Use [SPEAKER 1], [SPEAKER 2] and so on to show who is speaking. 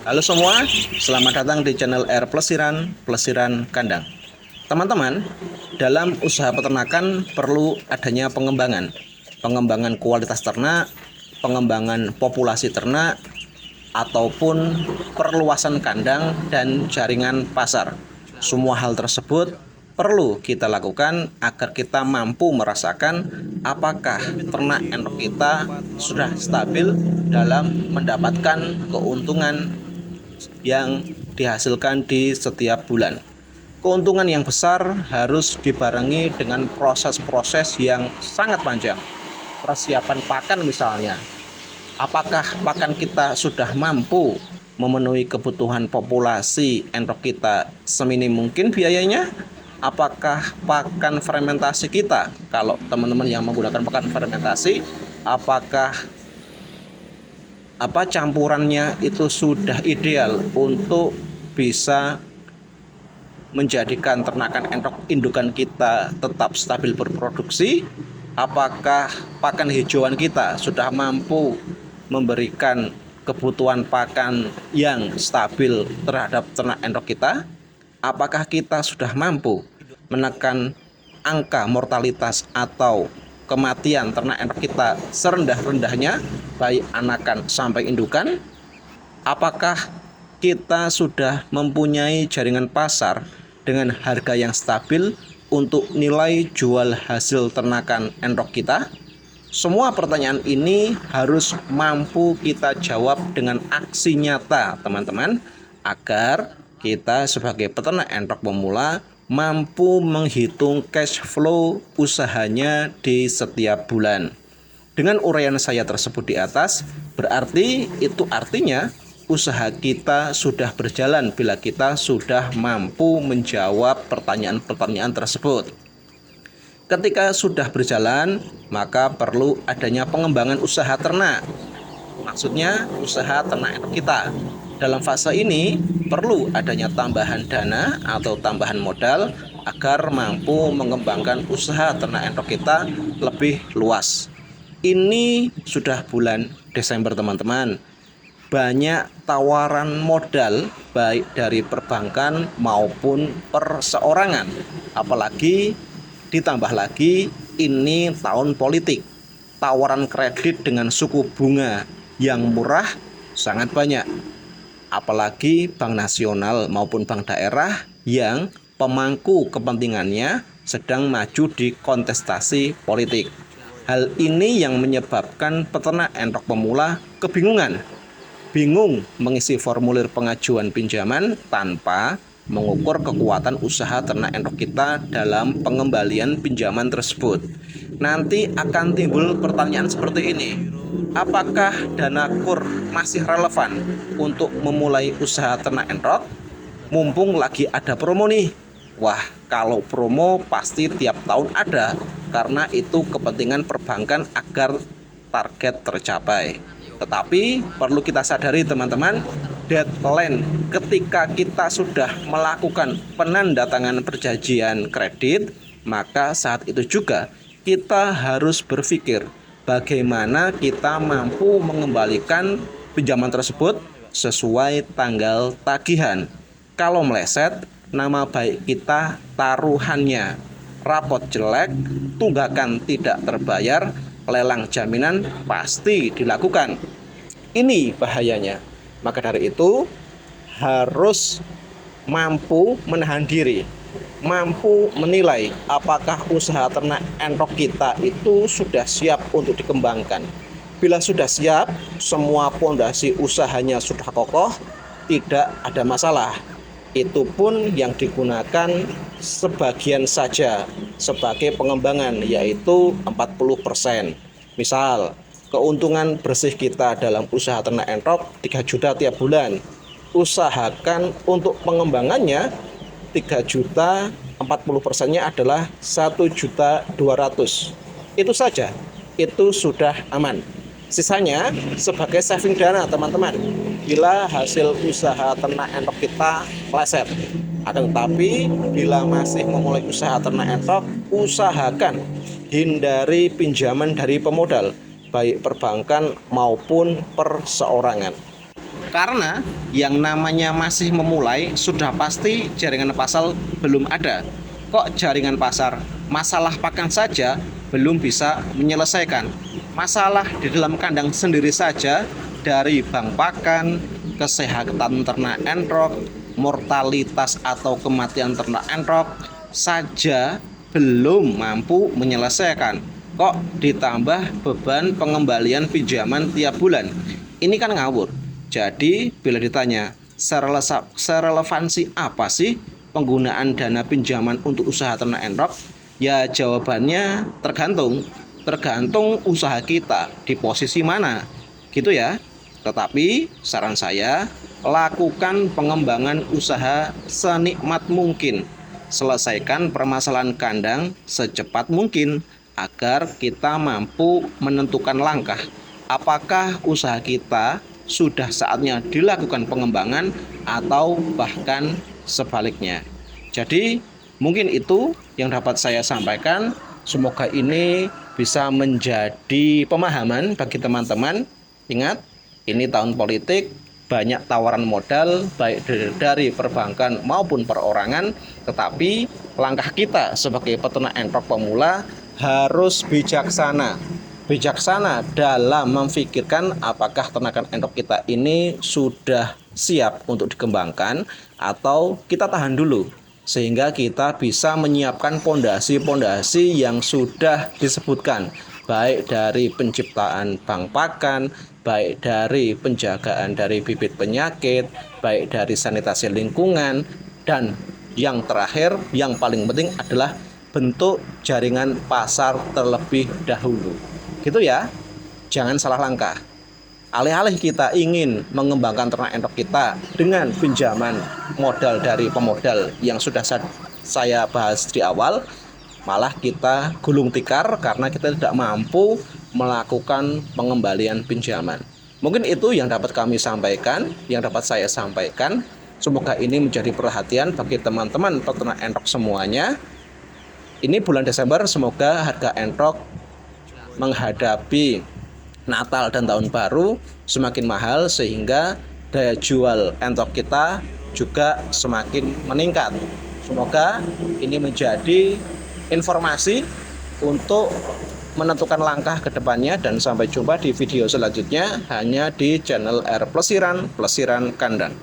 [SPEAKER 1] Halo semua, selamat datang di channel R Plesiran Kandang. Teman-teman, dalam usaha peternakan perlu adanya pengembangan kualitas ternak, pengembangan populasi ternak, ataupun perluasan kandang dan jaringan pasar. Semua hal tersebut perlu kita lakukan agar kita mampu merasakan apakah ternak entok kita sudah stabil dalam mendapatkan keuntungan yang dihasilkan di setiap bulan. Keuntungan yang besar harus dibarengi dengan proses-proses yang sangat panjang. Persiapan pakan misalnya, apakah pakan kita sudah mampu memenuhi kebutuhan populasi entok kita seminim mungkin biayanya? Apakah pakan fermentasi kita, kalau teman-teman yang menggunakan pakan fermentasi, apakah campurannya itu sudah ideal untuk bisa menjadikan ternakan entok indukan kita tetap stabil berproduksi? Apakah pakan hijauan kita sudah mampu memberikan kebutuhan pakan yang stabil terhadap ternak entok kita? Apakah kita sudah mampu menekan angka mortalitas atau kematian ternak entok kita serendah-rendahnya, baik anakan sampai indukan? Apakah kita sudah mempunyai jaringan pasar dengan harga yang stabil untuk nilai jual hasil ternakan entok kita? Semua pertanyaan ini harus mampu kita jawab dengan aksi nyata, teman-teman, agar kita sebagai peternak entok pemula mampu menghitung cash flow usahanya di setiap bulan. Dengan uraian saya tersebut di atas, berarti itu artinya usaha kita sudah berjalan bila kita sudah mampu menjawab pertanyaan-pertanyaan tersebut. Ketika sudah berjalan, maka perlu adanya pengembangan usaha ternak. Maksudnya usaha ternak entok kita. Dalam fase ini perlu adanya tambahan dana atau tambahan modal agar mampu mengembangkan usaha ternak entok kita lebih luas. Ini sudah bulan Desember, teman-teman. Banyak tawaran modal baik dari perbankan maupun perseorangan. Apalagi ditambah lagi ini tahun politik. Tawaran kredit dengan suku bunga yang murah sangat banyak. Apalagi bank nasional maupun bank daerah yang pemangku kepentingannya sedang maju di kontestasi politik. Hal ini yang menyebabkan peternak entok pemula kebingungan. Bingung mengisi formulir pengajuan pinjaman tanpa mengukur kekuatan usaha ternak entok kita dalam pengembalian pinjaman tersebut. Nanti akan timbul pertanyaan seperti ini. Apakah dana KUR masih relevan untuk memulai usaha ternak entok? Mumpung lagi ada promo nih. Wah, kalau promo pasti tiap tahun ada, karena itu kepentingan perbankan agar target tercapai. Tetapi perlu kita sadari, teman-teman, deadline ketika kita sudah melakukan penandatanganan perjanjian kredit, maka saat itu juga kita harus berpikir bagaimana kita mampu mengembalikan pinjaman tersebut sesuai tanggal tagihan. Kalau meleset, nama baik kita taruhannya. Rapot jelek, tunggakan tidak terbayar, lelang jaminan pasti dilakukan. Ini bahayanya. Maka dari itu harus mampu menahan diri, mampu menilai apakah usaha ternak entok kita itu sudah siap untuk dikembangkan. Bila sudah siap, semua pondasi usahanya sudah kokoh, tidak ada masalah. Itu pun yang digunakan sebagian saja sebagai pengembangan, yaitu 40%. Misal, keuntungan bersih kita dalam usaha ternak entok 3 juta tiap bulan. Usahakan untuk pengembangannya 3 juta, 40%-nya adalah 1.200.000. Itu saja, itu sudah aman. Sisanya sebagai saving dana, teman-teman, bila hasil usaha ternak entok kita meleset. Akan tetapi bila masih memulai usaha ternak entok, usahakan hindari pinjaman dari pemodal, baik perbankan maupun perseorangan. Karena yang namanya masih memulai sudah pasti jaringan pasar belum ada. Kok jaringan pasar? Masalah pakan saja belum bisa menyelesaikan. Masalah di dalam kandang sendiri saja, dari bank pakan, kesehatan ternak entrok, mortalitas atau kematian ternak entrok saja belum mampu menyelesaikan. Kok ditambah beban pengembalian pinjaman tiap bulan? Ini kan ngawur. Jadi bila ditanya serelevansi apa sih penggunaan dana pinjaman untuk usaha ternak entrok? Ya jawabannya tergantung usaha kita di posisi mana, gitu ya. Tetapi saran saya, lakukan pengembangan usaha senikmat mungkin. Selesaikan permasalahan kandang secepat mungkin agar kita mampu menentukan langkah. Apakah usaha kita sudah saatnya dilakukan pengembangan atau bahkan sebaliknya. Jadi mungkin itu yang dapat saya sampaikan. Semoga ini bisa menjadi pemahaman bagi teman-teman. Ingat, ini tahun politik, banyak tawaran modal baik dari perbankan maupun perorangan, tetapi langkah kita sebagai peternak entrok pemula harus bijaksana dalam memfikirkan apakah ternakan entrok kita ini sudah siap untuk dikembangkan atau kita tahan dulu, sehingga kita bisa menyiapkan pondasi-pondasi yang sudah disebutkan, baik dari penciptaan bank pakan, baik dari penjagaan dari bibit penyakit, baik dari sanitasi lingkungan, dan yang terakhir, yang paling penting adalah bentuk jaringan pasar terlebih dahulu. Gitu ya, jangan salah langkah. Alih-alih kita ingin mengembangkan ternak entrok kita dengan pinjaman modal dari pemodal yang sudah saya bahas di awal, malah kita gulung tikar karena kita tidak mampu melakukan pengembalian pinjaman. Mungkin itu yang dapat kami sampaikan, yang dapat saya sampaikan. Semoga ini menjadi perhatian bagi teman-teman peternak entrok semuanya. Ini bulan Desember, semoga harga entrok menghadapi Natal dan Tahun Baru semakin mahal, sehingga daya jual entrok kita juga semakin meningkat. Semoga ini menjadi informasi untuk menentukan langkah ke depannya, dan sampai jumpa di video selanjutnya hanya di channel R Plesiran Kandang.